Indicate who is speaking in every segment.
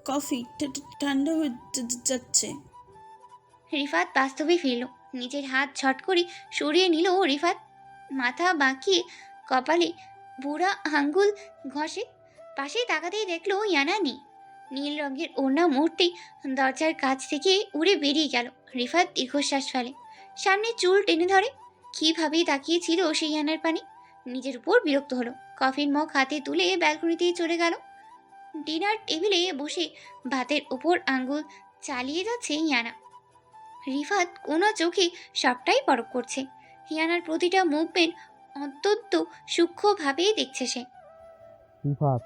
Speaker 1: Coffee ঠান্ডা হয়ে যাচ্ছে।
Speaker 2: রিফাত বাস্তবে ফিরল। নিজের হাত ছট করে সরিয়ে নিল রিফাত। মাথা বাঁকিয়ে কপালে বুড়া আঙ্গুল ঘষে। পাশে তাকাতেই দেখলো ইয়ানা নেই। নীল রঙের ওড়না মুহূর্তেই দরজার কাছ থেকে উড়ে বেরিয়ে গেল। রিফাত দীর্ঘশ্বাস ফেলে, সামনে চুল টেনে ধরে। কীভাবে তাকিয়েছিল সেই ইয়ানার পানে। নিজের উপর বিরক্ত হলো। কফির মগ হাতে তুলে ব্যালকনিতেই চলে গেল। ডিনার টেবিলে বসে ভাতের উপর আঙ্গুল চালিয়ে যাচ্ছে ইয়ানা। রিফাত কোনো চোখে সবটাই পরখ করছে। হিয়ানার প্রতিটা মুভমেন্ট অত্যন্ত সূক্ষ্মভাবে দেখছে সে।
Speaker 3: রিফাত,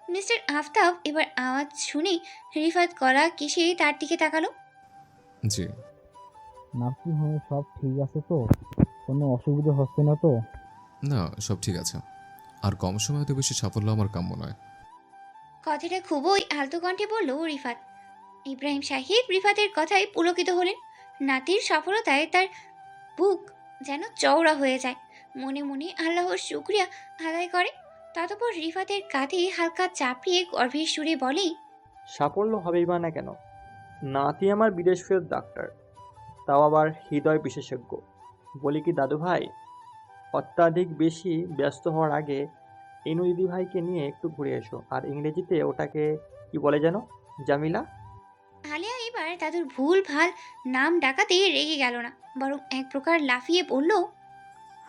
Speaker 2: মিস্টার আফতাব এবার আওয়াজ শুনে রিফাত করা কিসে তার দিকে তাকালো।
Speaker 4: জি।
Speaker 3: নার্সিং হোমে সব ঠিক আছে তো? কোনো অসুবিধা হচ্ছে না তো?
Speaker 4: না, সব ঠিক আছে। আর কম সময়তে বেশি সাফল্য আমার কাম্য নয়।
Speaker 2: কথাটা খুবই আলতো কণ্ঠে বলল রিফাত। ইব্রাহিম সাহেব রিফাতের কথায় পুলকিত হলেন। নাতির সফলতায় তার বুক যেন চওড়া হয়ে যায়। মনে মনে আল্লাহর শুকরিয়া আদায় করে। ততপর রিফাতের কাঁধে হালকা চাপিয়ে গর্ভের সুরে বলে,
Speaker 5: সাফল্য হবেই বা না কেন, নাতি আমার বিদেশ ফেরত ডাক্তার, তাও আবার হৃদয় বিশেষজ্ঞ। বলি কি দাদু ভাই, অত্যাধিক বেশি ব্যস্ত হওয়ার আগে ইনু দিদি ভাইকে নিয়ে একটু ঘুরে এসো। আর ইংরেজিতে ওটাকে কি বলে যেন, জামিলা?
Speaker 2: আলিয়া এবার দাদুর ভুল ভাল নাম ডাকাতে রেগে গেল না, বরং এক প্রকার লাফিয়ে পড়ল।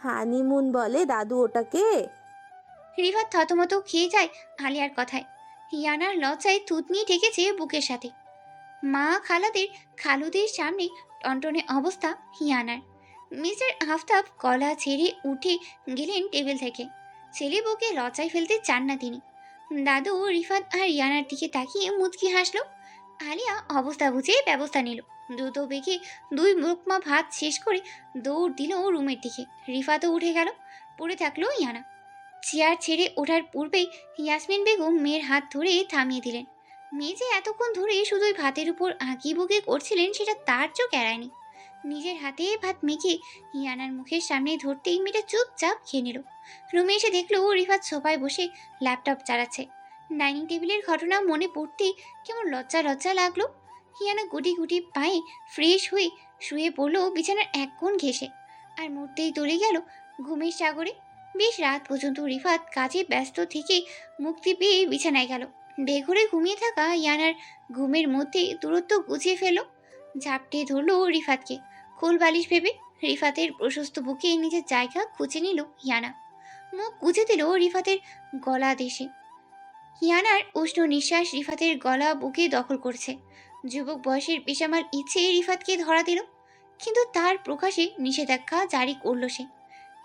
Speaker 6: হানিমুন বলে দাদু ওটাকে?
Speaker 2: রিফাত থতমত খেয়ে যায় আলিয়ার কথায়। হিয়ানার লজ্জায় থুতনি ঠেকেছে বুকের সাথে। মা খালাদের খালুদের সামনে টনটনে অবস্থা হিয়ানার। মিস্টার আফতাব গলা ছেড়ে উঠে গেলেন টেবিল থেকে। ছেলে বউকে লজ্জায় ফেলতে চান না তিনি। দাদু রিফাত আর ইয়ানার দিকে তাকিয়ে মুচকি হাসলো। আলিয়া অবস্থা বুঝে ব্যবস্থা নিল। দ্রুত বেগে দুই মুখমা ভাত শেষ করে দৌড় দিল রুমের দিকে। রিফাতও উঠে গেল। পড়ে থাকলো ইয়ানা। চেয়ার ছেড়ে ওঠার পূর্বেই ইয়াসমিন বেগম মেয়ের হাত ধরে থামিয়ে দিলেন। মেয়ে যে এতক্ষণ ধরে শুধুই ভাতের উপর আঁকি বুকে করছিলেন সেটা তার চোখ এড়ায়নি। নিজের হাতে ভাত মেখে হিয়ানার মুখের সামনে ধরতেই মেয়েটা চুপচাপ খেয়ে নিল। রুমে এসে দেখলো রিফাত সোফায় বসে ল্যাপটপ চালাচ্ছে। ডাইনিং টেবিলের ঘটনা মনে পড়তেই কেমন লজ্জা লজ্জা লাগলো। হিয়ানা গুটি গুটি পায়ে ফ্রেশ হয়ে শুয়ে পড়লো বিছানার এক কোণ ঘেঁষে। আর মুহূর্তেই তরে গেল ঘুমের সাগরে। বেশ রাত পর্যন্ত রিফাত কাজে ব্যস্ত থেকে মুক্তি পেয়ে বিছানায় গেল। বেঘরে ঘুমিয়ে থাকা ইয়ানার ঘুমের মধ্যে দূরত্ব গুছিয়ে ফেলল। ঝাপটে ধরল রিফাতকে খোল বালিশ ভেবে। রিফাতের প্রশস্ত বুকে নিজের জায়গা খুঁজে নিল ইয়ানা। মুখ গুজে দিল রিফাতের গলা দেশে। ইয়ানার উষ্ণ নিঃশ্বাস রিফাতের গলা বুকে দখল করছে। যুবক বয়সের বেসামাল ইচ্ছে রিফাতকে ধরা দিল, কিন্তু তার প্রকাশে নিষেধাজ্ঞা জারি করল সে।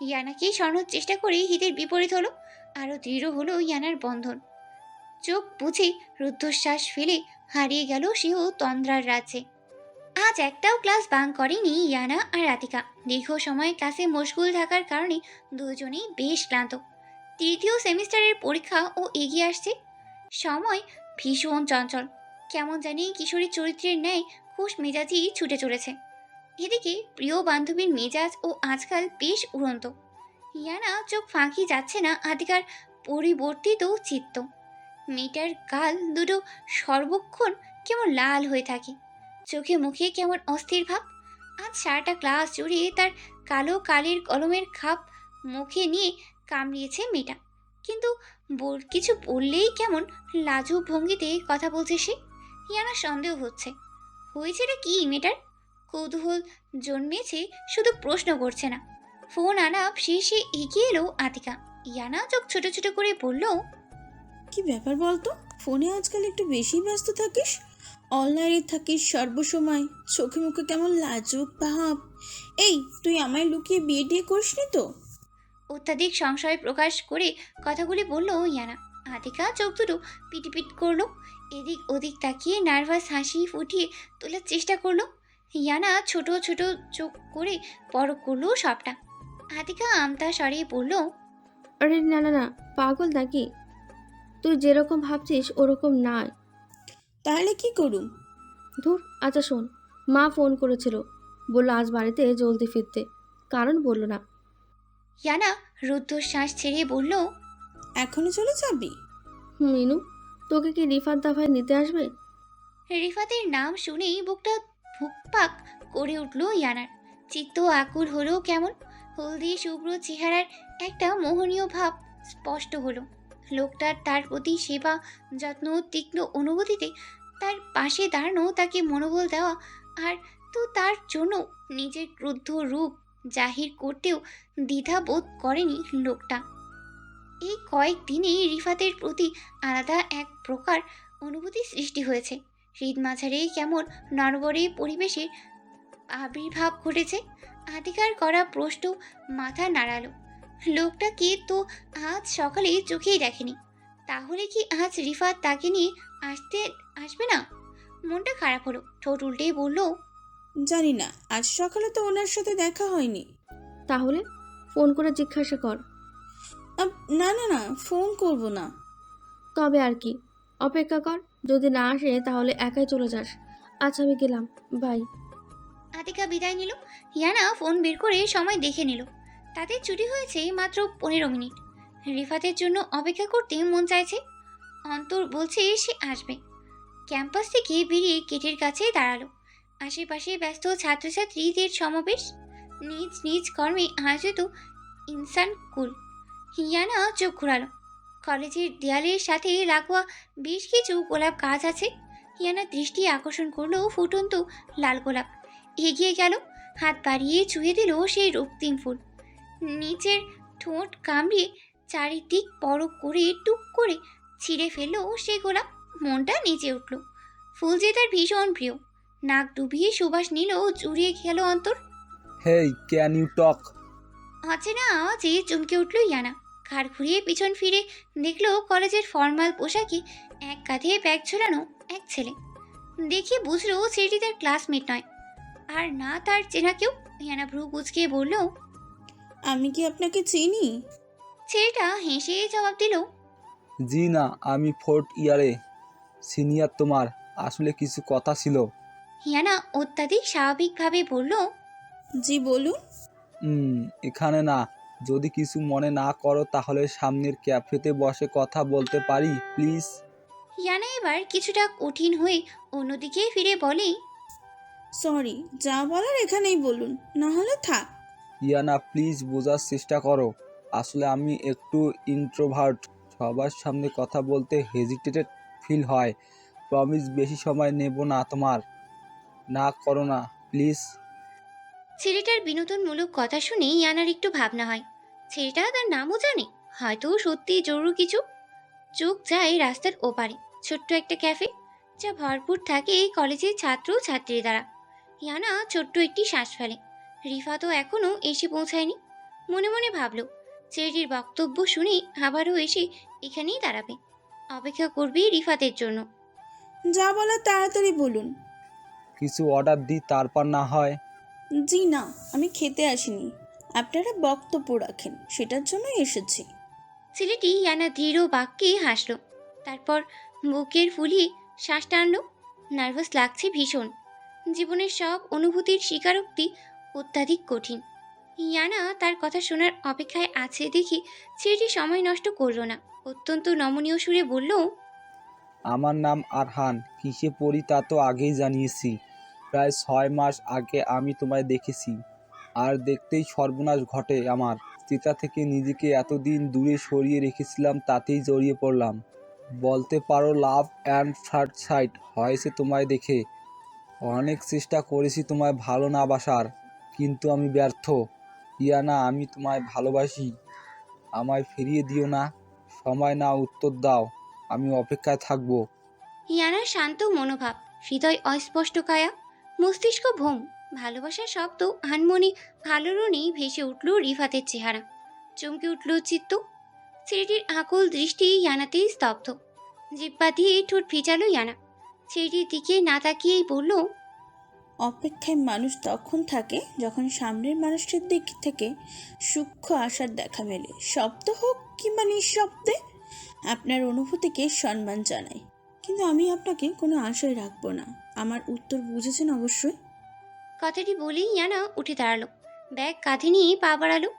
Speaker 2: ইয়ানাকে সরানোর চেষ্টা করে হিতের বিপরীত হলো। আরও দৃঢ় হলো ইয়ানার বন্ধন। চোখ বুঝে রুদ্ধশ্বাস ফেলে হারিয়ে গেল সেও তন্দ্রার রাজ্যে। আজ একটাও ক্লাস বাঙ্ক করেনি ইয়ানা আর রাতিকা। দীর্ঘ সময় ক্লাসে মশগুল থাকার কারণে দুজনেই বেশ ক্লান্ত। তৃতীয় সেমিস্টারের পরীক্ষা ও এগিয়ে আসছে। সময় ভীষণ চঞ্চল, কেমন জানি কিশোরী চরিত্রের ন্যায় খুশ মেজাজি ছুটে চলেছে। এদিকে প্রিয় বান্ধবীর মেজাজ ও আজকাল বেশ উড়ন্ত। ইয়ানা চোখ ফাঁকি যাচ্ছে না আতিকার পরিবর্তিত চিত্ত। মেয়েটার গাল দুটো সর্বক্ষণ কেমন লাল হয়ে থাকে, চোখে মুখে কেমন অস্থির ভাব। আজ সারাটা ক্লাস জুড়ে তার কালো কালির কলমের খাপ মুখে নিয়ে কামড়িয়েছে মেয়েটা, কিন্তু কিছু বললেই কেমন লাজুক ভঙ্গিতে কথা বলছে সে। ইয়ানা সন্দেহ হয়েছেটা কি মেয়েটার। কৌতূহল জন্মেছে, শুধু প্রশ্ন করছে না। ফোন আলাপ শেষে এগিয়ে এলো আতিকা। ইয়ানা চোখ ছোট ছোট করে বলল,
Speaker 1: কি ব্যাপার বলতো, ফোনে আজকাল একটু বেশি ব্যস্ত থাকিস, অনলাইনে থাকিস সর্বসময়, চোখে মুখে কেমন লাজুক ভাব। এই, তুই আমায় লুকিয়ে বিয়ে টিয়ে করিসনি তো?
Speaker 2: অত্যাধিক সংশয় প্রকাশ করে কথাগুলি বলল ইয়ানা। আতিকা চোখ দুটো পিটপিট করলো। এদিক ওদিক তাকিয়ে নার্ভাস হাসি ফুটিয়ে তোলার চেষ্টা করলো। ইয়ানা ছোট ছোট চোখ করে পরখ করলো সবটা। আতিকা আমতা সরিয়ে বলল,
Speaker 7: আরে না না না, পাগল নাকি? তুই যেরকম ভাবছিস ওরকম নয়।
Speaker 1: তাহলে কি করুম?
Speaker 7: ধুর, আচ্ছা শোন, মা ফোন করেছিল, বললো আজ বাড়িতে জলদি ফিরতে, কারণ বললো না।
Speaker 2: ইয়ানা রুদ্ধশ্বাস ছেড়ে বলল,
Speaker 1: এখনো চলে যাবি?
Speaker 7: মিনু, তোকে কি রিফাত দাভাই নিতে আসবে?
Speaker 2: রিফাতের নাম শুনেই বুকটা ধুকপাক করে উঠল ইয়ানার। চিত্ত আকুল হলো কেমন। হলদি শুভ্র চেহারার একটা মোহনীয় ভাব স্পষ্ট হলো। লোকটার তার প্রতি সেবা যত্ন তীক্ষ্ণ অনুভূতিতে তার পাশে দাঁড়ানো, তাকে মনোবল দেওয়া, আর তো তার জন্য নিজের ক্রুদ্ধ রূপ জাহির করতেও দ্বিধা বোধ করেনি লোকটা। এই কয়েকদিনে রিফাতের প্রতি আলাদা এক প্রকার অনুভূতি সৃষ্টি হয়েছে। হৃদ মাঝারে কেমন নড়বড়ে পরিবেশের আবির্ভাব ঘটেছে। আধিকার করা প্রশ্ন মাথা নাড়ালো। লোকটাকে তো আজ সকালে চোখেই দেখেনি, তাহলে কি আজ রিফাত তাকে নিয়ে আসবে না? মনটা খারাপ হলো, ঠোঁট উল্টেই বলল,
Speaker 1: জানি না, আজ সকালে তো ওনার সাথে দেখা হয়নি।
Speaker 7: তাহলে ফোন করে জিজ্ঞাসা কর।
Speaker 1: না না না, ফোন করব না।
Speaker 7: তবে আর কি, অপেক্ষা কর। যদি না আসে তাহলে একাই চলে যাস। আচ্ছা আমি গেলাম, বাই।
Speaker 2: আতিকা বিদায় নিল। ইয়ানা ফোন বের করে সময় দেখে নিল। তাদের ছুটি হয়েছে মাত্র 15 মিনিট। রিফাতের জন্য অপেক্ষা করতে মন চাইছে। অন্তর বলছে সে আসবে। ক্যাম্পাস থেকে বেরিয়ে গেটের কাছে দাঁড়ালো। আশেপাশে ব্যস্ত ছাত্রছাত্রীদের সমাবেশ, নিজ নিজ কর্মে আয়োজিত ইনসান কুল। ইয়ানা চোখ ঘুরালো। কলেজের দেয়ালের সাথে লাগোয়া বেশ কিছু গোলাপ গাছ আছে। ইয়ানা দৃষ্টি আকর্ষণ করলো ফুটন্ত লাল গোলাপ। এগিয়ে গেল, হাত বাড়িয়ে ছুঁয়ে দিল সেই রক্তিম ফুল। নিচের ঠোঁট কামড়িয়ে চারিদিক পরক করে টুক করে ছিঁড়ে ফেললো সেই গোলাপ। মনটা নিচে উঠল। ফুল যে তার ভীষণ প্রিয়। নাক ডুবিয়ে সুবাস নিল, জুড়িয়ে গেল অন্তর।
Speaker 8: হেই, ক্যান ইউ টক?
Speaker 2: অচেনা আওয়াজে চমকে উঠল ইয়ানা। ঘাড় ঘুরিয়ে পিছন ফিরে দেখলো কলেজের ফর্মাল পোশাকে এক কাঁধে ব্যাগ ঝোলানো এক ছেলে। দেখে বুঝলো ছেলেটি তার ক্লাসমেট নয়, আর না তার চেনা কেউ। ইয়ানা ভ্রু কুঁচকে বলল,
Speaker 1: আমি কি আপনাকে চিনি?
Speaker 2: ছেলেটা হেসে জবাব দিল,
Speaker 8: জি না, আমি 4th ইয়ারে সিনিয়র তোমার। আসলে কিছু কথা ছিল।
Speaker 2: ইয়ানা অত্যাধিক স্বাভাবিকভাবে বলল,
Speaker 1: জি বলুন।
Speaker 8: এখানে না, যদি কিছু মনে না করো তাহলে সামনের ক্যাফেতে বসে কথা বলতে পারি প্লিজ?
Speaker 2: ইয়ানা এবার কিছুটা কঠিন হয়ে অন্যদিকে ফিরে বলে,
Speaker 1: সরি, যা বলার এখানেই বলুন, না হলে থাক।
Speaker 8: ইয়ানা প্লিজ বোঝার চেষ্টা করো। আসলে আমি একটু ইন্ট্রোভার্ট। সবার সামনে কথা বলতে হেজিটেটেড ফিল হয়। প্রমিস বেশি সময় নেব না তোমার। না করো না প্লিজ।
Speaker 2: ছেলেটার বিনোদনমূলক কথা শুনে ইয়ানার একটু ভাবনা হয়। ছেলেটা তার নামও জানে, হয়তো সত্যি জরুরি কিছু। চোখ যায় রাস্তার ওপারে ছোট্ট একটা ক্যাফে, যা ভরপুর থাকে এই কলেজের ছাত্র ছাত্রী দ্বারা। ইয়ানা ছোট্ট একটি শ্বাস ফেলে। রিফা তো এখনো এসে পৌঁছায়নি। মনে মনে ভাবল, ছেলেটির বক্তব্য শুনে আবারও এসে এখানেই দাঁড়াবে, অপেক্ষা করবে রিফাতের জন্য।
Speaker 1: যা বলার তাড়াতাড়ি বলুন।
Speaker 8: কিছু অর্ডার দিই, তারপর না হয়?
Speaker 1: জি না, আমি খেতে আসিনি। আপনারা বক্তব্য রাখেন, সেটার জন্যই এসেছি।
Speaker 2: ছেলেটি ইয়ানা দৃঢ় বাক্যে হাসল, তারপর বুকের ফুলিয়ে শ্বাস টানল। নার্ভাস লাগছে ভীষণ। জীবনের সব অনুভূতির স্বীকারোক্তি অত্যাধিক কঠিন। ইয়ানা তার কথা শোনার অপেক্ষায় আছে দেখে ছেলেটি সময় নষ্ট করল না। অত্যন্ত নমনীয় সুরে বলল,
Speaker 8: আমার নাম আরহান। কিসে পড়ি তা তো আগেই জানিয়েছি। প্রায় 6 মাস আগে আমি তোমায় দেখেছি, আর দেখতেই সর্বনাশ ঘটে আমার। চিতা থেকে নিজেকে এতদিন দূরে সরিয়ে রেখেছিলাম, তাতেই জড়িয়ে পড়লাম। বলতে পারো লাভ অ্যান্ড ফার্স্ট সাইট হয়েছে তোমায় দেখে। অনেক চেষ্টা করেছি তোমায় ভালো না বাসার, কিন্তু আমি ব্যর্থ। ইয়ানা, আমি তোমায় ভালোবাসি। আমায় ফিরিয়ে দিও না। সময় না, উত্তর দাও। আমি অপেক্ষায় থাকবো।
Speaker 2: ইয়ানার শান্ত মনোভাব, হৃদয় অস্পষ্ট কায়া, মস্তিষ্ক ভোম। ভালোবাসার শব্দ আনমনে আলোড়নে ভেসে উঠল রিফাতের চেহারা। চমকে উঠল চিত্ত। ছেলেটির আকুল দৃষ্টি ইয়ানাতেই স্তব্ধ। জিব্বা দিয়ে ঠোঁট ভিজালো ইয়ানা। ছেলেটির দিকে না তাকিয়েই বলল,
Speaker 1: অপেক্ষায় মানুষ তখন থাকে যখন সামনের মানুষটির দিক থেকে সূক্ষ্ম আশার দেখা মেলে, শব্দ হোক কিংবা নিঃশব্দে। আপনার অনুভূতিকে সম্মান জানাই, কিন্তু আমি আপনাকে কোনো আশায় রাখবো না। আমার উত্তর বুঝেছেন অবশ্যই।
Speaker 2: কথাটি বলেই ইয়ানা উঠে দাঁড়ালো, ব্যাগ কাঁধে নিয়ে পা বাড়ালো।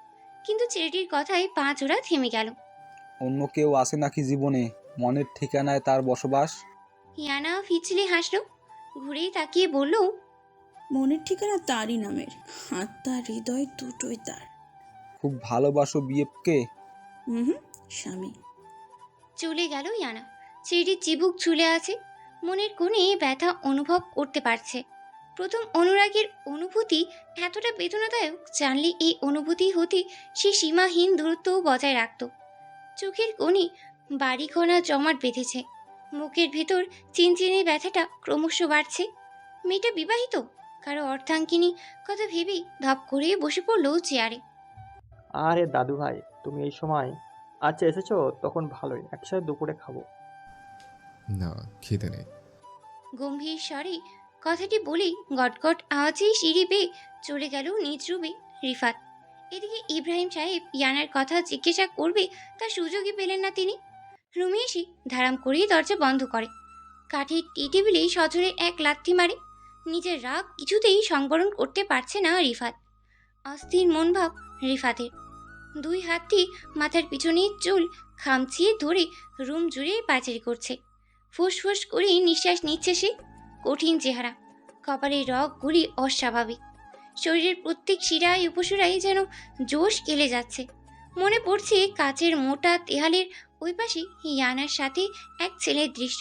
Speaker 2: কিন্তু ছেলেটির কথায় পা জোড়া থেমে গেল।
Speaker 8: অন্য কেউ আছে নাকি জীবনে? মনের ঠিকানায় তার বসবাস।
Speaker 2: ইয়ানা ফিচলি হাসলো, ঘুরে তাকিয়ে বলল,
Speaker 1: মনের ঠিকানা তারই নামের, হাত তার, হৃদয় দুটোই তার।
Speaker 8: খুব ভালোবাসো বিএফকে?
Speaker 1: হুম, স্বামী।
Speaker 2: চলে গেল ইয়ানা। ছেলেটির চিবুক ঝুলে আছে, মনের কোণে ব্যথা অনুভব করতে পারছে। প্রথম অনুরাগের অনুভূতি এতটা বেদনাদায়ক, জানলে এই অনুভূতি হতে সে সীমাহীন দূরত্ব বজায় রাখত। চোখের কোণে বাড়িকণা জমাট বেঁধেছে, মুখের ভেতর চিনচিনে ব্যথাটা ক্রমশ বাড়ছে। মেয়েটা বিবাহিত, কারো অর্ধাঙ্গিনী কথা ভেবেই ধপ করে বসে পড়লো চেয়ারে।
Speaker 5: আরে দাদু ভাই, তুমি এই সময়? আচ্ছা এসেছো, তখন ভালোই, একসাথে দুপুরে খাবো।
Speaker 4: না, খিদে নেই।
Speaker 2: গম্ভীর স্বরে কথাটি বলেই গটগট আওয়াজেই সিঁড়ি বেয়ে চলে গেল নিজ রুমে রিফাত। এদিকে ইব্রাহিম সাহেব ইয়ানার কথা জিজ্ঞাসা করবে তার সুযোগই পেলেন না তিনি। রুমে এসে ধারাম করে দরজা বন্ধ করে, কাঠের টি টেবিলে সজোরে এক লাথি মারে। নিজের রাগ কিছুতেই সংবরণ করতে পারছে না রিফাত। অস্থির মনোভাব রিফাতের। দুই হাতটি মাথার পিছনের চুল খামচিয়ে ধরে রুম জুড়ে পাচারি করছে। ফুসফুস করে নিঃশ্বাস নিচ্ছে সে। কঠিন চেহারা, কপালের রগগুলি অস্বাভাবিক, শরীরের প্রত্যেক শিরায় উপশিরায় যেন জোশ কেলে যাচ্ছে। মনে পড়ছে কাচের মোটা দেয়ালের ওই পাশে ইয়ানার সাথে এক ছেলের দৃশ্য।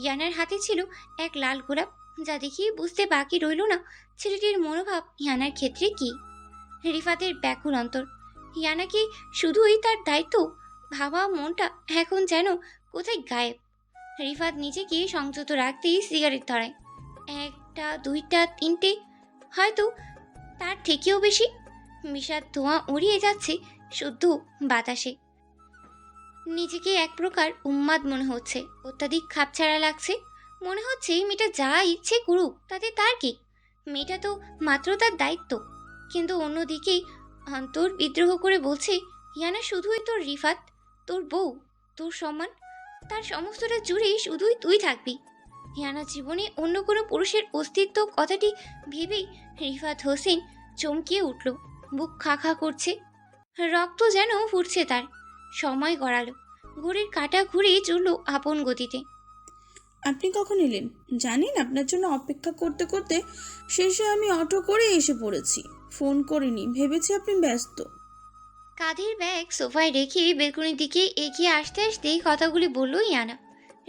Speaker 2: ইয়ানার হাতে ছিল এক লাল গোলাপ, যা দেখে বুঝতে বাকি রইল না ছেলেটির মনোভাব ইয়ানার ক্ষেত্রে কি। রিফাতের ব্যাকুল অন্তর, ইয়ানাকে শুধুই তার দায়িত্ব ভাবা মনটা এখন যেন কোথায় গায়েব। রিফাত নিজেকে সংযত রাখতেই সিগারেট ধরায়, একটা, দুইটা, তিনটে, হয়তো তার থেকেও বেশি। বিষাদ ধোঁয়া উড়িয়ে যাচ্ছে শুদ্ধ বাতাসে। নিজেকে এক প্রকার উন্মাদ মনে হচ্ছে, অত্যাধিক খাপছাড়া লাগছে। মনে হচ্ছে মেয়েটা যা ইচ্ছে করুক, তাতে তার কি? মেয়েটা তো মাত্র তার দায়িত্ব। কিন্তু অন্যদিকেই অন্তর বিদ্রোহ করে বলছে, ইয়ানা শুধুই তোর রিফাত, তোর বউ, তোর সম্মান, তার সমস্তটা জুড়ে শুধুই তুই থাকবি। হিয়ানা জীবনে অন্য কোনো পুরুষের অস্তিত্ব কথাটি ভেবেই রিফাত হোসেন চমকিয়ে উঠল, বুক খা খা করছে, রক্ত যেন ফুটছে তার। সময় গড়ালো, ঘড়ির কাঁটা ঘুরে চলল আপন গতিতে।
Speaker 1: আপনি কখন এলেন? জানেন, আপনার জন্য অপেক্ষা করতে করতে শেষে আমি অটো করে এসে পড়েছি। ফোন করিনি, ভেবেছি আপনি ব্যস্ত।
Speaker 2: কাঁধের ব্যাগ সোফায় রেখে বেলকনির দিকে এগিয়ে আসতে আসতেই কথাগুলি বলল ইয়ানা।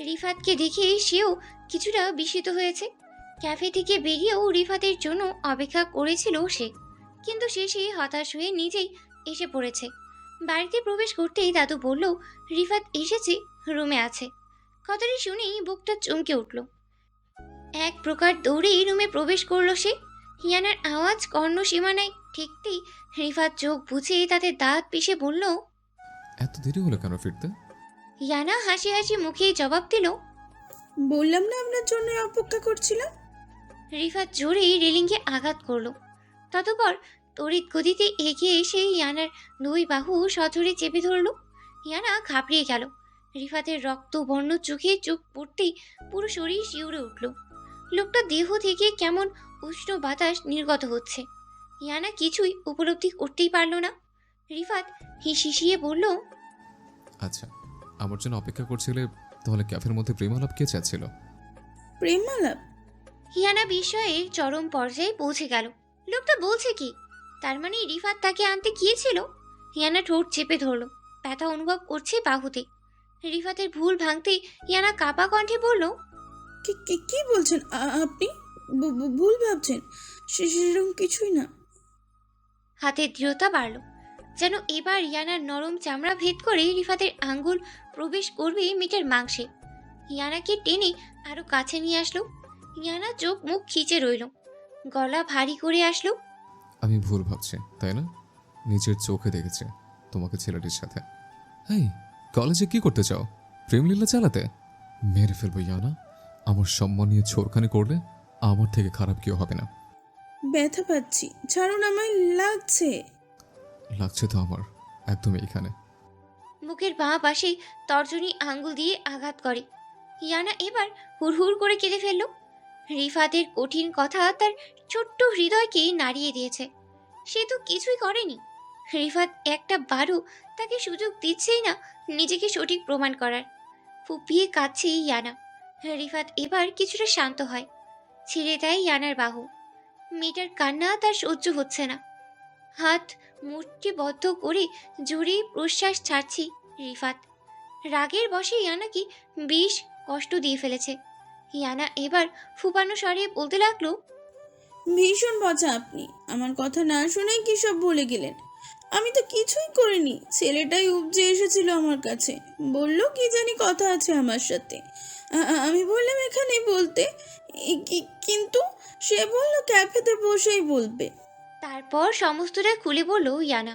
Speaker 2: রিফাতকে দেখে সেও কিছুটা বিস্মিত হয়েছে। ক্যাফে থেকে বেরিয়েও রিফাতের জন্য অপেক্ষা করেছিল সে, কিন্তু শেষে হতাশ হয়ে নিজেই এসে পড়েছে। বাড়িতে প্রবেশ করতেই দাদু বলল, রিফাত এসেছে, রুমে আছে। কথাটি শুনেই বুকটা চমকে উঠল। এক প্রকার দৌড়েই রুমে প্রবেশ করলো সে। হিয়ানার আওয়াজ কর্ণ সীমানায় ঠেকতেই রিফাত চোখ বুঝে তাতে দাঁত পিষে বলল,
Speaker 4: এত দেরি হলো কেন ফিরতে?
Speaker 2: ইয়ানা হাসি হাসি মুখেই জবাব দিল,
Speaker 1: বললাম না আপনার জন্য অপেক্ষা করছিলাম।
Speaker 2: রিফাত জোরেই রেলিংয়ে আঘাত করলো। ততপর তড়িৎ গতিতে এগিয়ে এসে ইয়ানার দুই বাহু সজোরে চেপে ধরল। ইয়ানা ঘাবড়িয়ে গেল। রিফাতের রক্তবর্ণ চোখে চোখ পড়তেই পুরো শরীর শিউরে উঠল। লোকটা দেহ থেকে কেমন উষ্ণ বাতাস নির্গত হচ্ছে। ইয়ানা কিছুই উপলব্ধি করতেই পারল না। রিফাত হিসিয়ে বলল,
Speaker 4: আচ্ছা, আমার জন্য অপেক্ষা করছিলে, তাহলে ক্যাফের মধ্যে প্রেমালাপ কে চাচ্ছিল?
Speaker 1: প্রেমালাপ?
Speaker 2: হিয়ানা বিস্ময়ের চরম পর্যায়ে পৌঁছে গেল। লোকটা বলছে কি? তার মানে রিফাত তাকে আনতে গিয়েছিল? হিয়ানা ঠোঁট চেপে ধরল, ব্যথা অনুভব করছে বাহুতে। রিফাতের ভুল ভাঙতেই হিয়ানা কাপা কণ্ঠে বলল,
Speaker 1: কি কি কি বলছেন আপনি? ভুল ভাবছেন, সেরকম কিছুই না।
Speaker 2: হাতের দৃঢ়তা বাড়ল, যেন এবার ইয়ানার নরম চামড়া ভেদ করে রিফাতের আঙ্গুল প্রবেশ করবে মিটের মাংসে। ইয়ানাকে টেনে আরো কাছে নিয়ে আসলো। ইয়ানা চোখ মুখ খিচে রইল, গলা ভারী করে আসলো।
Speaker 4: আমি ভুল ভাবছি, তাই না? নিজের চোখে দেখেছি তোমাকে ছেলেটির সাথে। এই, কলেজে কি করতে চাও? প্রেমলীলা চালাতে? মেরে ফেলবো ইয়ানা। আমার সম্মান নিয়ে ছোরখানি করলে আমার থেকে খারাপ কেউ হবে না।
Speaker 1: ব্যথা পাচ্ছি, ছাড়ুন, আমায় লাগছে।
Speaker 4: লাগছে তো আমার, একদম এইখানে।
Speaker 2: মুখের বাঁ পাশে তর্জনী আঙ্গুল দিয়ে আঘাত করে। ইয়ানা এবার হুড়হুড় করে কেঁদে ফেলল। রিফাতের কঠিন কথা তার ছোট্ট হৃদয়কে নাড়িয়ে দিয়েছে। সে তো কিছুই করেনি। রিফাত একটা বারও তাকে সুযোগ দিচ্ছেই না নিজেকে সঠিক প্রমাণ করার। ফুপিয়ে কাঁদছে ইয়ানা। রিফাত এবার কিছুটা শান্ত হয়, ছেড়ে দেয় ইয়ানার বাহু। মেয়েটার কান্না তার সহ্য হচ্ছে না। হাত মুষ্টিবদ্ধ করে জোরে প্রশ্বাস ছাড়ছি রিফাত। রাগের বশে ইয়ানাকে বেশ কষ্ট দিয়ে ফেলেছে। ইয়ানা এবার ফুপানো স্বরে বলতে লাগলো,
Speaker 1: ভীষণ পচা আপনি, আমার কথা না শুনেই কি সব বলে গেলেন। আমি তো কিছুই করিনি, ছেলেটাই উপজে এসেছিল আমার কাছে, বলল কি জানি কথা আছে আমার সাথে। আমি বললাম এখানেই বলতে, কিন্তু সে বলল ক্যাফেতে বসেই বলবে।
Speaker 2: তারপর সমস্তটা খুলে বলল ইয়ানা।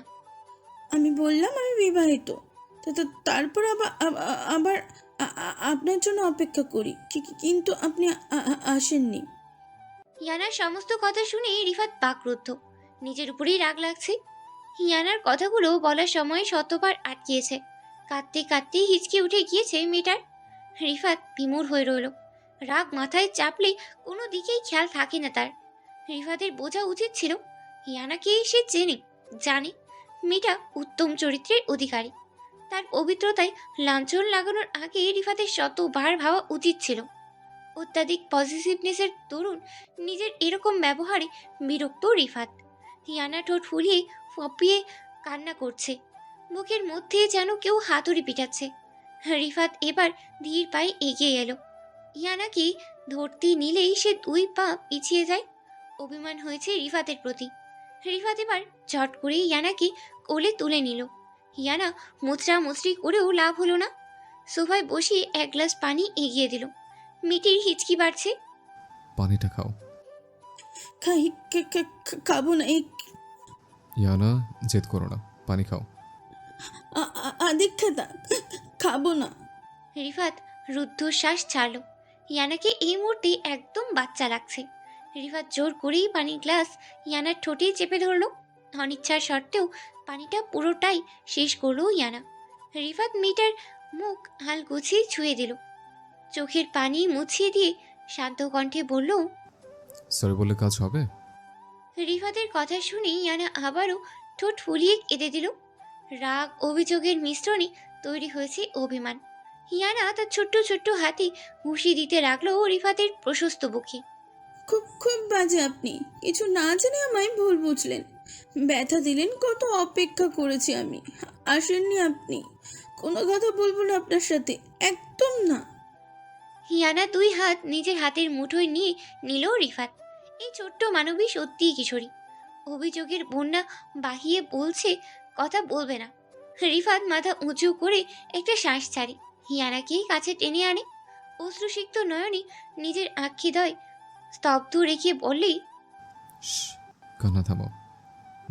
Speaker 1: আমি বললাম আমি বিবাহিত। তারপর আবার আবার আপনার জন্য অপেক্ষা করি, কিন্তু আপনি আসেননি।
Speaker 2: ইয়ানার সমস্ত কথা শুনে রিফাত বাকরুদ্ধ, নিজের উপরেই রাগ লাগছে। ইয়ানার কথাগুলো বলার সময় শতবার আটকিয়েছে, কাঁদতে কাঁদতে হিচকে উঠে গিয়েছে মেয়েটার। রিফাত বিমূঢ় হয়ে রইল। রাগ মাথায় চাপলে কোনো দিকেই খেয়াল থাকে না তার। রিফাতের বোঝা উচিত ছিল ইয়ানাকে সে জানে মেয়েটা উত্তম চরিত্রের অধিকারী। তার পবিত্রতায় লাঞ্ছন লাগানোর আগে রিফাতের শতবার ভাবা উচিত ছিল। অত্যাধিক পজিটিভনেসের দরুন নিজের এরকম ব্যবহারে বিরক্ত রিফাত। ইয়ানা ঠোঁট ফুলিয়ে ফপিয়ে কান্না করছে, বুকের মধ্যে যেন কেউ হাতুড়ি পিটাচ্ছে। রিফাত এবার ধীর পায়ে এগিয়ে এলো। ইয়ানাকে ধরতে নিলেই সে 2 পা পিছিয়ে যায়। অভিমান হয়েছে রিফাতের প্রতি। রিফাত এবার ঝট করে ইয়ানাকে কোলে তুলে নিল। ইয়ানা মুচড়ি করেও লাভ হলো না। সোফায় বসিয়ে 1 গ্লাস পানি এগিয়ে দিল। মিটির হিচকি বাড়ছে।
Speaker 4: পানিটা খাও।
Speaker 1: খাবো না।
Speaker 4: ইয়ানা, জেদ করো না, পানি খাও।
Speaker 1: আদিক্ষেতা, খাবো না।
Speaker 2: রিফাত রুদ্ধশ্বাস ছাড়ল। ইয়ানাকে এই মুহূর্তে একদম বাচ্চা লাগছে। রিফাত জোর করেই পানির গ্লাস ইয়ানার ঠোঁটে চেপে ধরল। অনিচ্ছার সত্ত্বেও পানিটা পুরোটাই শেষ করলো ইয়ানা। রিফাত মেয়েটার মুখ হাল গুছিয়ে ছুঁয়ে দিল, চোখের পানি মুছিয়ে দিয়ে শান্ত কণ্ঠে বলল,
Speaker 4: সরি বললে কাজ হবে?
Speaker 2: রিফাতের কথা শুনে ইয়ানা আবারও ঠোঁট ফুলিয়ে কেঁদে দিল। রাগ অভিযোগের মিশ্রণে তৈরি হয়েছে অভিমান। ইয়ানা তার ছোট্ট ছোট্ট হাতে ঘুষি দিতে লাগলো রিফাতের প্রশস্ত বুকে।
Speaker 1: খুব খুব বাজে আপনি, কিছু না জেনে আমায় ভুল বুঝলেন, ব্যথা দিলেন, কত অপেক্ষা করেছি আমি, আসেননি আপনি। কোনো কথা বলবো না আপনার সাথে, একদম না।
Speaker 2: ইয়ানা 2 হাত নিজের হাতের মুঠোয় নিয়ে নিল রিফাত। এই ছোট্ট মানবী সত্যিই কিশোরী। অভিযোগের বন্যা বাহিয়ে বলছে কথা বলবে না। রিফাত মাথা উঁচু করে একটা শ্বাস ছাড়ে, ইয়ানাকে কাছে টেনে আনে। অশ্রুসিক্ত নয়নে নিজের আক্ষিদয় স্তব্ধ রেখে বললেই,
Speaker 4: কান্না থামো।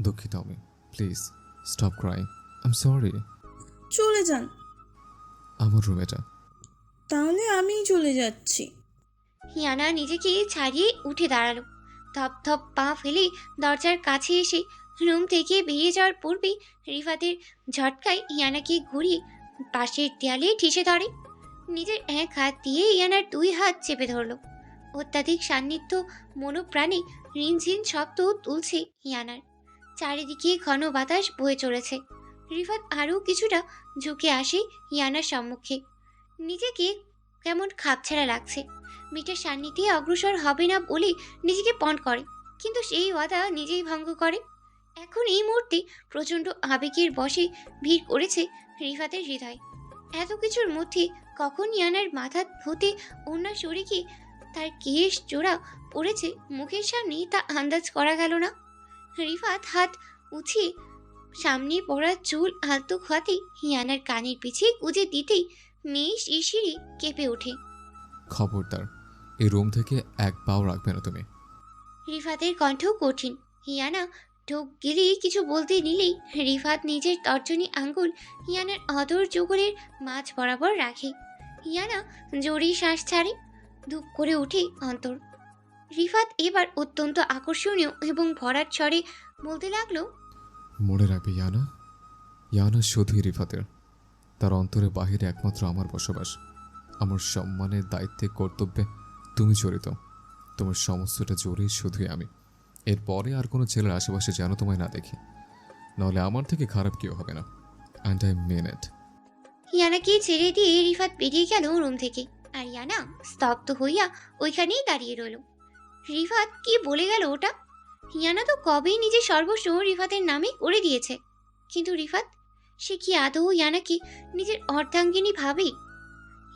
Speaker 4: দুঃখিত আমি, please stop crying, I am sorry.
Speaker 1: চলে যান।
Speaker 4: আমার রুম এটা।
Speaker 1: তাহলে আমিই চলে যাচ্ছি।
Speaker 2: ইয়ানা নিজেকে ছাড়িয়ে উঠে দাঁড়ালো। ধপ ধপ পা ফেলে দরজার কাছে এসে রুম থেকে বেরিয়ে যাওয়ার পূর্বে রিফাতের ঝটকায় ইয়ানাকে ঘুরিয়ে পাশের দেয়ালে ঠেসে ধরে। নিজের 1 হাত দিয়ে ইয়ানার 2 হাত চেপে ধরল। অত্যাধিক সান্নিধ্য মনোপ্রাণে রিনঝিন শব্দ তুলছে ইয়ানার। চারিদিকে ঘন বাতাস বয়ে চলেছে। রিফাত আরও কিছুটা ঝুঁকে আসে ইয়ানার সম্মুখে। নিজেকে কেমন খাপছাড়া লাগছে। মেয়েটার সান্নিধ্যে অগ্রসর হবে না বলে নিজেকে পণ করে, কিন্তু সেই ওয়াদা নিজেই ভঙ্গ করে। এখন এই মুহূর্তে প্রচণ্ড আবেগের বশে ভিড় করেছে রিফাতের হৃদয়। এত কিছুর মধ্যে কখন ইয়ানার মাথা হতে ওড়না সরে গিয়ে তার কেশ জোড়া পড়েছে মুখের সামনে তা আন্দাজ করা গেল না। রিফাত হাত উঠিয়ে সামনে পড়া চুল আলতো খাতে ইয়ানার কানের পিছে গুজে দিতেই মেয়ে শিরশিরে কেঁপে ওঠে।
Speaker 4: খবরদার, এই রুম থেকে 1 পাও রাখবে না তুমি।
Speaker 2: রিফাতের কণ্ঠ কঠিন। ইয়ানা ঢোক গিলেই কিছু বলতে নিলেই রিফাত নিজের তর্জনী আঙ্গুল ইয়ানার অদর যুগলের মাঝ বরাবর রাখে। ইয়ানা জোরে শ্বাস ছাড়ে, ধূপ করে ওঠে অন্তর। রিফাত এবার অত্যন্ত আকর্ষণীয় এবং ভরাট স্বরে বলতে লাগলো,
Speaker 4: মনে রাখবে ইয়ানা, ইয়ানা শুধুই রিফাতের। তার অন্তরে বাহিরে একমাত্র আমার বসবাস। আমার সম্মানের দায়িত্বে কর্তব্যে তুমি জড়িত। তোমার সমস্তটা জোরে শুধুই আমি। এরপরে আর কোনো ছেলের আশেপাশে যেন তোমায় না দেখি, নাহলে আমার থেকে খারাপ কেউ হবে না। অ্যান্ড আই মেন ইট।
Speaker 2: ইয়ানাকে ছেড়ে দিয়ে রিফাত বেরিয়ে গেল রুম থেকে, আর ইয়ানা স্তব্ধ হইয়া ওইখানেই দাঁড়িয়ে রইল। রিফাত কি বলে গেল ওটা? ইয়ানা তো কবেই নিজের সর্বস্ব রিফাতের নামে করে দিয়েছে, কিন্তু রিফাত, সে কি আদৌ ইয়ানাকে নিজের অর্ধাঙ্গিনী ভাবে?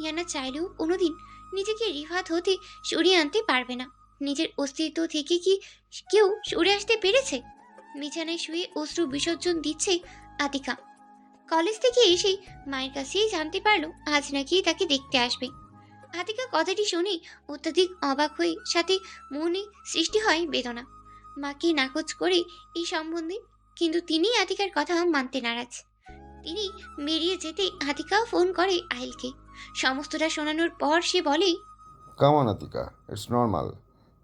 Speaker 2: ইয়ানা চাইলেও কোনোদিন নিজেকে রিফাত হতে সরিয়ে আনতে পারবে না। নিজের অস্তিত্ব থেকে কি কেউ সরে আসতে পেরেছে? বিছানায় শুয়ে অশ্রু বিসর্জন দিচ্ছে আতিকা। কলেজ থেকে এসে মায়ের কাছেই জানতে পারলো আজ নাকি তাকে দেখতে আসবে। আতিকা কথাটি শুনে অত্যাধিক অবাক হয়ে সাথে মনে সৃষ্টি হয় বেদনা। মাকে নাকচ করে এই সম্বন্ধে, কিন্তু তিনি আতিকার কথা মানতে নারাজ। তিনি বেরিয়ে যেতে আতিকা ফোন করে আহিলকে। সমস্তটা শোনানোর পর সে বলে,
Speaker 9: কামান আতিকা, ইটস নর্মাল।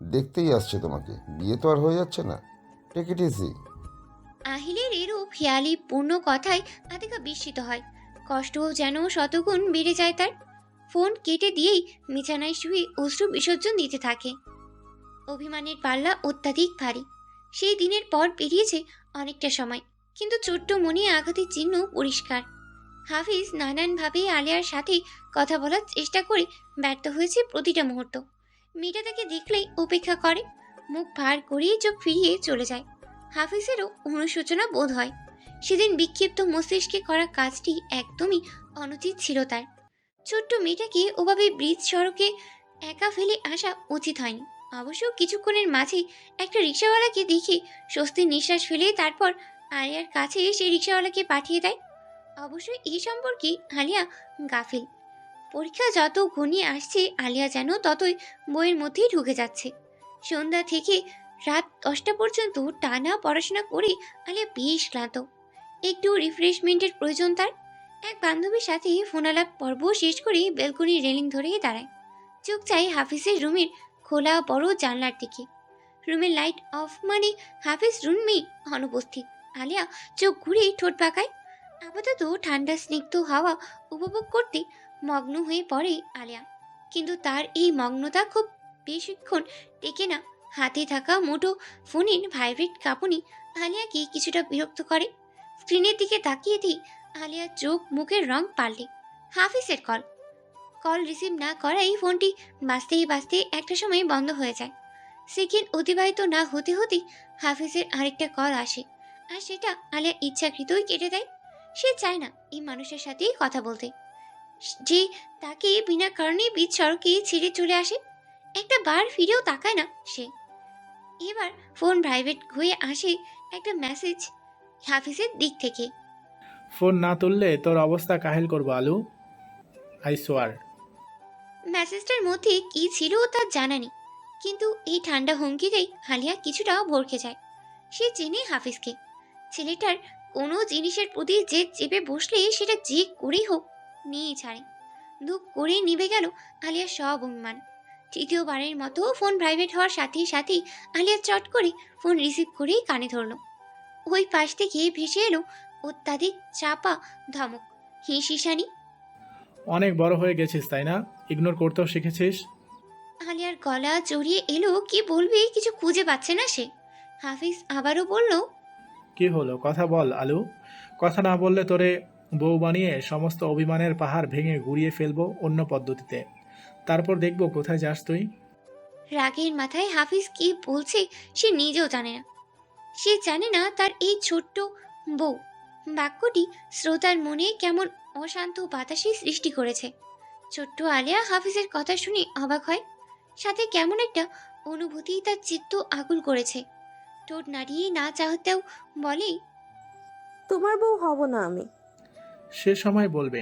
Speaker 9: দেখতেই আসছে তোমাকে, বিয়ে তো আর হয়ে যাচ্ছে না। Take it easy.
Speaker 2: আহিলের এরূপ খেয়ালি পূর্ণ কথায় আতিকা বিস্মিত হয়। কষ্টও যেন শতগুণ বেড়ে যায় তার। ফোন কেটে দিয়েই বিছানায় শুয়ে অশ্রু বিসর্জন দিতে থাকে। অভিমানের পাল্লা অত্যাধিক ভারী। সেই দিনের পর পেরিয়েছে অনেকটা সময়, কিন্তু ছোট্ট মনে আঘাতের চিহ্ন পরিষ্কার। হাফিজ নানানভাবে আলিয়ার সাথে কথা বলার চেষ্টা করে ব্যর্থ হয়েছে প্রতিটা মুহূর্ত। মেয়েটা তাকে দেখলেই উপেক্ষা করে, মুখ ভার করিয়ে চোখ ফিরিয়ে চলে যায়। হাফিজেরও অনুশোচনা বোধ হয়। সেদিন বিক্ষিপ্ত মস্তিষ্কে করা কাজটি একদমই অনুচিত ছিল তার। ছোট্ট মেয়েটাকে ওভাবে ব্রিজ সড়কে একা ফেলে আসা উচিত হয়নি। অবশ্য কিছুক্ষণের মাঝেই একটা রিক্সাওয়ালাকে দেখে স্বস্তির নিঃশ্বাস ফেলে তারপর আলিয়ার কাছে সেই রিক্সাওয়ালাকে পাঠিয়ে দেয়। অবশ্যই এই সম্পর্কে আলিয়া গাফিল। পরীক্ষা যত ঘনিয়ে আসছে আলিয়া যেন ততই বইয়ের মধ্যেই ঢুকে যাচ্ছে। সন্ধ্যা থেকে রাত 10টা পর্যন্ত টানা পড়াশোনা করে আলিয়া বেশ ক্লান্ত। একটু রিফ্রেশমেন্টের প্রয়োজন তার। এক বান্ধবীর সাথে ফোনালাপ পর্ব শেষ করে বেলকনির রেলিং ধরে দাঁড়ায়। চোখ চাই হাফিজের রুমের খোলা বড় জানলার দিকে। রুমের লাইট অফ মানে হাফিজ রুমে অনুপস্থিত। আলিয়া চোখ ঘুরে ঠোঁট পাকায়। আপাতত ঠান্ডা স্নিগ্ধ হাওয়া উপভোগ করতে মগ্ন হয়ে পড়ে আলিয়া, কিন্তু তার এই মগ্নতা খুব বেশিক্ষণ টেকে না। হাতে থাকা মোটো ফোনের ভাইব্রেট কাঁপুনি আলিয়াকে কিছুটা বিরক্ত করে। স্ক্রিনের দিকে তাকিয়ে দিই আলিয়ার চোখ মুখের রং পাল্টে। হাফিজের কল। কল রিসিভ না করাই ফোনটি বাজতেই বাজতে একটা সময় বন্ধ হয়ে যায়। সেকেন্ড অতিবাহিত না হতে হতে হাফিজের আরেকটা কল আসে, আর সেটা আলিয়া ইচ্ছাকৃতই কেটে দেয়। সে চায় না এই মানুষের সাথে কথা বলতে, যে তাকে বিনা কারণে বীজ সড়কে ছেড়ে চলে আসে। একটা বার ফিরেও তাকায় না সে। এবার ফোন প্রাইভেট হয়ে আসে একটা মেসেজ হাফিজের দিক থেকে।
Speaker 10: ফোন না তুললে তোর অবস্থা কাহিল করবো আলু, আই সোয়ার।
Speaker 2: মেসেজটার মধ্যে কি ছিল তা জানা নেই, কিন্তু এই ঠান্ডা হুমকিতেই আলিয়া কিছুটা ভরকে যায়। সে চেনে হাফিজকে। ছেলেটার কোনো জিনিসের প্রতি যে চেপে বসলে সেটা যে করেই হোক নিয়ে ছাড়ে। ধূপ করে নিভে গেল আলিয়ার সব অভিমান। তৃতীয়বারের মতো ফোন প্রাইভেট হওয়ার সাথে সাথেই আলিয়া চট করে ফোন রিসিভ করেই কানে ধরল। ওই পাশ থেকে ভেসে এলো অত্যাধিক চাপা ধমক। হিসিসানি।
Speaker 10: অনেক বড় হয়ে গেছিস তাই না? ইগনোর করতেও শিখেছিস।
Speaker 2: আলিয়ার গলা জড়িয়ে এলো, কি বলবে কিছু খুঁজে পাচ্ছে না সে। হাফিজ আবারও বলল,
Speaker 10: কি হলো, কথা বল আলু। কথা না বললে তোরে বউ বানিয়ে সমস্ত অভিমানের পাহাড় ভেঙে গুড়িয়ে ফেলবো অন্য পদ্ধতিতে। তারপর দেখবো কোথায় যাস তুই।
Speaker 2: রাগের মাথায় হাফিজ কি বলছে সে নিজেও জানে না। সে জানে না তার এই ছোট্ট বউ বাক্যটি শ্রোতার মনে কেমন অশান্ত বাতাসের সৃষ্টি করেছে। ছোট্ট আলিয়া হাফিজের কথা শুনে অবাক হয়, সাথে কেমন একটা অনুভূতি তার চিত্ত আকুল করেছে। ঠোঁট নাড়িয়ে না চাহতেও বলে,
Speaker 6: তোমার বউ হব না আমি।
Speaker 10: সে সময় বলবে।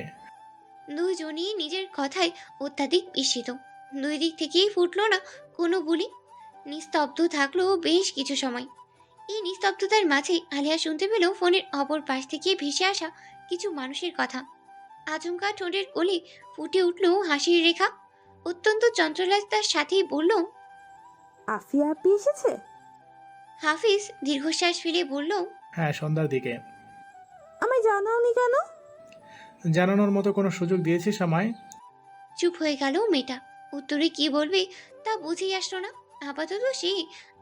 Speaker 2: দুজনই নিজের কথায় অত্যাধিক বিস্মিত। দুই দিক থেকেই ফুটল না কোনো বুলি। নিস্তব্ধ থাকলো বেশ কিছু সময়। এই নিস্তব্ধতার মাঝে আলিয়া শুনতে পেল ফোনের অপর পাশ থেকে ভেসে আসা কিছু মানুষের কথা। আচমকা ঠোঁটের কোলে ফুটে উঠল হাসির রেখা। অত্যন্ত চঞ্চলতার সাথেই বলল,
Speaker 6: আফিয়া আপি এসেছে?
Speaker 2: হাফিজ দীর্ঘশ্বাস ফেলে বলল,
Speaker 10: হ্যাঁ, সন্ধ্যার দিকে।
Speaker 6: আমায় জানাওনি কেন?
Speaker 10: জানানোর মতো কোনো সুযোগ দিয়েছিস আমায়?
Speaker 2: চুপ হয়ে গেল মেয়েটা। উত্তরে কি বলবে তা বুঝেই আসলো না। আপাতত সে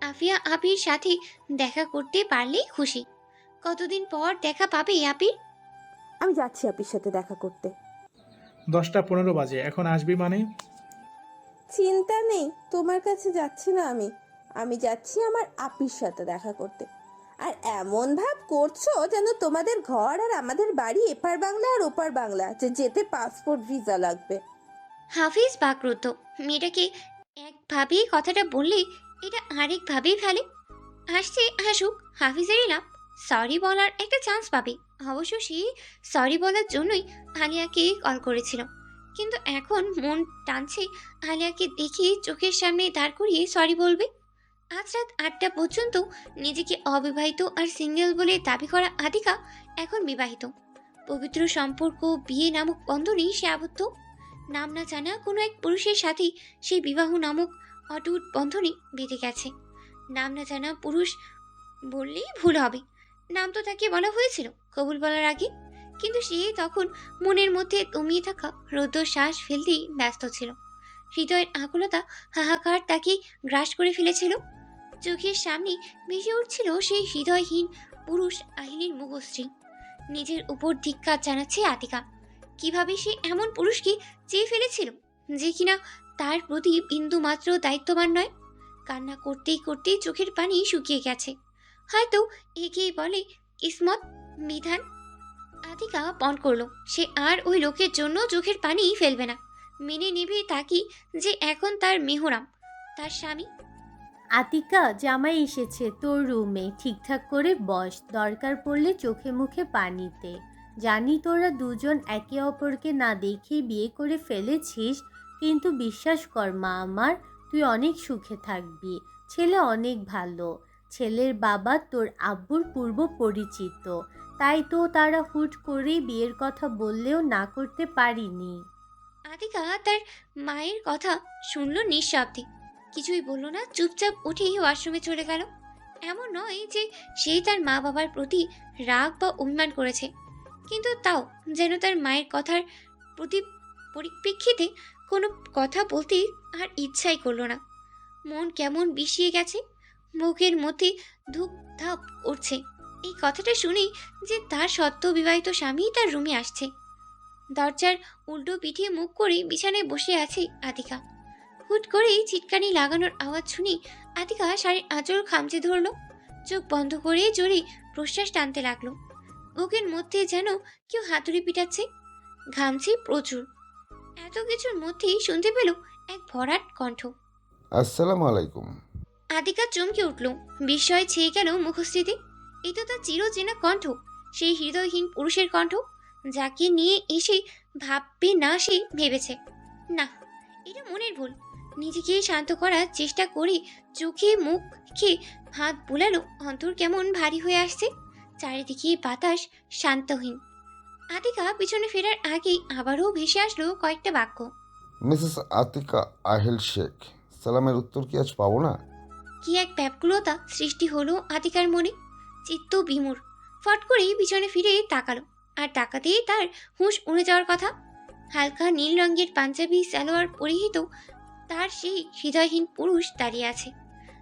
Speaker 2: আফিয়া আপির সাথে দেখা করতে পারলেই খুশি। কতদিন পর দেখা পাবে আপির।
Speaker 6: আমি যাচ্ছি আপির সাথে দেখা করতে।
Speaker 10: 10টা 15 বাজে, এখন আসবি মানে?
Speaker 6: চিন্তা নেই, তোমার কাছে যাচ্ছি না আমি। আমি যাচ্ছি আমার আপির সাথে দেখা করতে। আর এমন ভাব করছো যেন তোমাদের ঘর আর আমাদের বাড়ি এপার বাংলা আর ওপার বাংলা, যে যেতে পাসপোর্ট ভিসা লাগবে।
Speaker 2: হাফিজ বাকরুদ্ধ। মেয়েটাকে একভাবেই কথাটা বললে এটা আরেকভাবেই ফেলে। হাসছে হাসুক, হাফিজেরই লাভ। সরি বলার একটা চান্স পাবে। অবশ্য সে সরি বলার জন্যই আলিয়াকে কল করেছিল, কিন্তু এখন মন টানছে আলিয়াকে দেখে চোখের সামনে দাঁড় করিয়ে সরি বলবে। আজ রাত 8টা পর্যন্ত নিজেকে অবিবাহিত আর সিঙ্গেল বলে দাবি করা আতিকা এখন বিবাহিত। পবিত্র সম্পর্ক, বিয়ে নামক বন্ধনেই সে আবদ্ধ। নাম না জানা কোনো এক পুরুষের সাথেই সেই বিবাহ নামক অটুট বন্ধনে বেঁধে গেছে। নাম না জানা পুরুষ বললেই ভুল হবে, নাম তো তাকে বলা হয়েছিল কবুল বলার আগে, কিন্তু সে তখন মনের মধ্যে দমিয়ে থাকা রৌদ্র শ্বাস ফেলতেই ব্যস্ত ছিল। হৃদয়ের আকুলতা, হাহাকার তাকে গ্রাস করে ফেলেছিল। চোখের সামনে ভেসে উঠছিল সেই হৃদয়হীন পুরুষ আহিলের মুখশ্রী। নিজের উপর ধিক্কার জানাচ্ছে আতিকা। কিভাবে সে এমন পুরুষকে চেয়ে ফেলেছিল যে কিনা তার প্রতি বিন্দু মাত্র দায়িত্ববান নয়। কান্না করতেই করতেই চোখের পানি শুকিয়ে গেছে। হয়তো একেই বলে কিসমত, বিধান। আতিকা পণ করলো সে আর ওই লোকের জন্য চোখের পানি ফেলবে না। মেনে নেবে তাকে যে এখন তার মেহরাম, তার স্বামী।
Speaker 11: আতিকা, জামাই এসেছে তোর রুমে, ঠিকঠাক করে বস, দরকার পড়লে চোখে মুখে পানিতে। জানি তোরা দুজন একে অপরকে না দেখে বিয়ে করে ফেলেছিস, কিন্তু বিশ্বাস কর মা আমার, তুই অনেক সুখে থাকবি। ছেলে অনেক ভালো। ছেলের বাবা তোর আব্বুর পূর্ব পরিচিত, তাই তো তারা হুট করেই বিয়ের কথা বললেও না করতে পারিনি।
Speaker 2: আতিকা তার মায়ের কথা শুনল নিঃশব্দে, কিছুই বলল না, চুপচাপ উঠে ওয়াশরুমে চলে গেল। এমন নয় যে সে তার মা বাবার প্রতি রাগ বা অভিমান করেছে, কিন্তু তাও যেন তার মায়ের কথার প্রতি পরিপ্রেক্ষিতে কোনো কথা বলতে আর ইচ্ছাই করলো না। মন কেমন বিষিয়ে গেছে, বুকের মধ্যে ধুক ধাপ করছে এই কথাটা শুনেই যে তার সদ্য বিবাহিত স্বামী তার রুমে আসছে। দরজার উল্টো পিঠে মুখ করে বিছানায় বসে আছে আতিকা। হুট করেই ছিটকানি লাগানোর আওয়াজ শুনে আতিকা শাড়ির আঁচল খামচে ধরল, চোখ বন্ধ করে জোরে প্রশ্বাস টানতে লাগলো। বুকের মধ্যে যেন কেউ হাতুড়ি পিটাচ্ছে, ঘামছে প্রচুর। এত কিছুর মধ্যেই শুনতে পেল এক ভরাট কণ্ঠ।
Speaker 9: আসসালামু আলাইকুম।
Speaker 2: আতিকা চমকে উঠল, বিস্ময় ছেয়ে গেল মুখশ্রীতে। এই তো তার চিরচেনা কণ্ঠ, সেই হৃদয়হীন পুরুষের কণ্ঠ যাকে নিয়ে এসে ভাববে না সে ভেবেছে। না, এটা মনের ভুল। নিজেকে শান্ত করার চেষ্টা করে চোখে মুখে হাত বুলালো, অন্তর কেমন ভারী হয়ে আসছে। চারিদিকে বাতাস শান্তহীন। আতিকা পিছনে ফেরার আগেই আবারও ভেসে আসলো কয়েকটা বাক্য।
Speaker 9: মিসেস আতিকা আহিল শেখ, সালামের উত্তর কি আজ পাবো না?
Speaker 2: কি এক ব্যাকুলতা সৃষ্টি হলো আতিকার মনে। চিত্ত বিমূঢ়, ফট করেই পিছনে ফিরে তাকালো, আর তাকাতেই তার হুঁশ উড়ে যাওয়ার কথা। হালকা নীল রঙের পাঞ্জাবি সালোয়ার পরিহিত তার সেই হৃদয়হীন পুরুষ দাঁড়িয়ে আছে,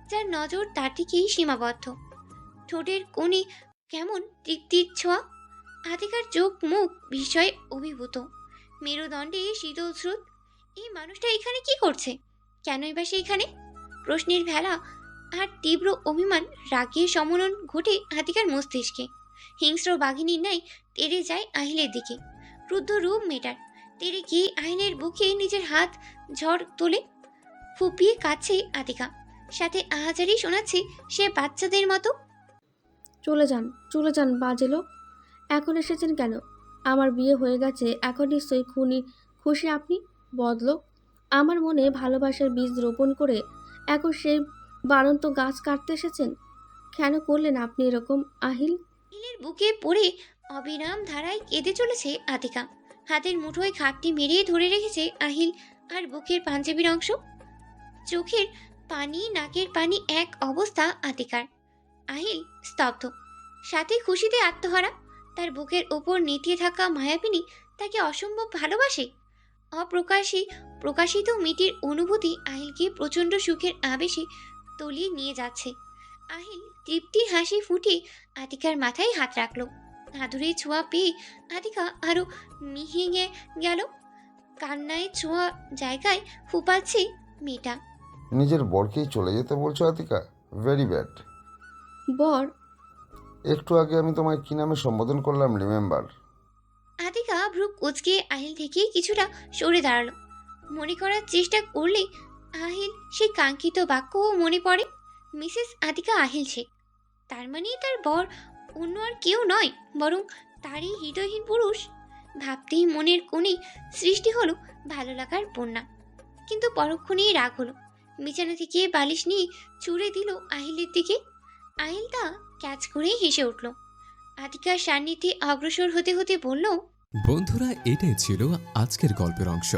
Speaker 2: যার নজর তার দিকেই সীমাবদ্ধ। ঠোঁটের কোণে কেমন তৃপ্তির ছোঁয়া। আতিকার চোখ মুখ বিস্ময়ে অভিভূত, মেরুদণ্ডে শীতল স্রোত। এই মানুষটা এখানে কি করছে? কেনই বা সে এখানে? প্রশ্নের ভেলা আর তীব্র অভিমান, রাগের সমনন ঘটে আতিকার মস্তিষ্কে। হিংস্র বাঘিনীর ন্যায় তেড়ে যায় আহিলের দিকে। ক্রুদ্ধ রূপ মেটার তেড়ে গিয়ে আহিলের বুকে নিজের হাত ঝড় তোলে। ফুপিয়ে কাঁদছে আতিকা, সাথে আহাজারি শোনাচ্ছে সে বাচ্চাদের মতো।
Speaker 7: চলে যান বাজে লোক। এখন এসেছেন কেন? আমার বিয়ে হয়ে গেছে, এখন নিশ্চয়ই খুশি আপনি, বদলোক। আমার মনে ভালোবাসার বীজ রোপণ করে এখন সেই বাড়ন্ত গাছ কাটতে এসেছেন। কেন করলেন আপনি এরকম আহিল?
Speaker 2: আহিলের বুকে পড়ে অবিরাম ধারায় কেঁদে চলেছে আতিকা। হাতের মুঠোয় খাপটি মেরে ধরে রেখেছে আহিল আর বুকের পাঞ্জাবির অংশ। চোখের পানি নাকের পানি এক অবস্থা আতিকার। আহিল স্তব্ধ, সাথে খুশিতে আত্মহারা। তার বুকের ওপর নেতিয়ে থাকা মায়াবিনী তাকে অসম্ভব ভালোবাসে। প্রকাশিত মিটির অনুভূতি আহিলকে প্রচণ্ড সুখের আবেশে তলিয়ে নিয়ে যাচ্ছে। আহিল তৃপ্তির হাসি ফুটে আতিকার মাথায় হাত রাখলো। আদুরে ছোঁয়া পেয়ে আতিকা আরো মিহিয়ে গেল। কান্নায় ছোঁয়া জায়গায় ফুপাচ্ছে মেয়েটা।
Speaker 9: নিজের বরকেই চলে যেতে বলছো আতিকা? Very bad.
Speaker 7: বর?
Speaker 9: একটু আগে আমি তোমায় কি নামে সম্বোধন করলাম, রিমেম্বার?
Speaker 2: আতিকা ভ্রু কুচকে আহিল থেকে কিছুটা সরে দাঁড়ালো। মনে করার চেষ্টা করলে আহিল সেই কাঙ্ক্ষিত বাক্যও মনে পড়ে। মিসেস আতিকা আহিল শেখ, তার মানে তার বর অন্য আর কেউ নয়, বরং তারই হৃদয়হীন পুরুষ। ভাবতেই মনের কোণে সৃষ্টি হলো ভালো লাগার বন্যা। কিন্তু পরক্ষণেই রাগ হলো। বিছানা থেকে বালিশ নিয়ে ছুঁড়ে দিল আহিলের দিকে। আহিল তা ক্যাচ করে হেসে উঠল। আতিকার সান্নিধ্যে অগ্রসর হতে হতে বলল,
Speaker 4: বন্ধুরা, এটাই ছিল আজকের গল্পের অংশ।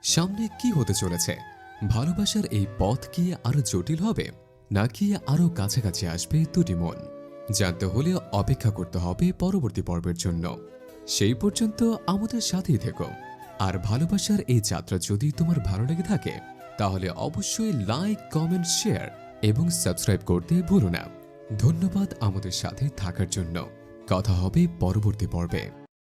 Speaker 4: সামনে কি হতে চলেছে? ভালোবাসার এই পথ কি আরো জটিল হবে, নাকি আরো কাছাকাছি আসবে দুটি মন? জানতে হলে অপেক্ষা করতে হবে পরবর্তী পর্বের জন্য। সেই পর্যন্ত আমাদের সাথেই থেকো। আর ভালোবাসার এই যাত্রা যদি তোমার ভালো লেগে থাকে, তাহলে অবশ্যই লাইক, কমেন্ট, শেয়ার এবং সাবস্ক্রাইব করতে ভুলো না। ধন্যবাদ আমাদের সাথে থাকার জন্য। কথা হবে পরবর্তী পর্বে।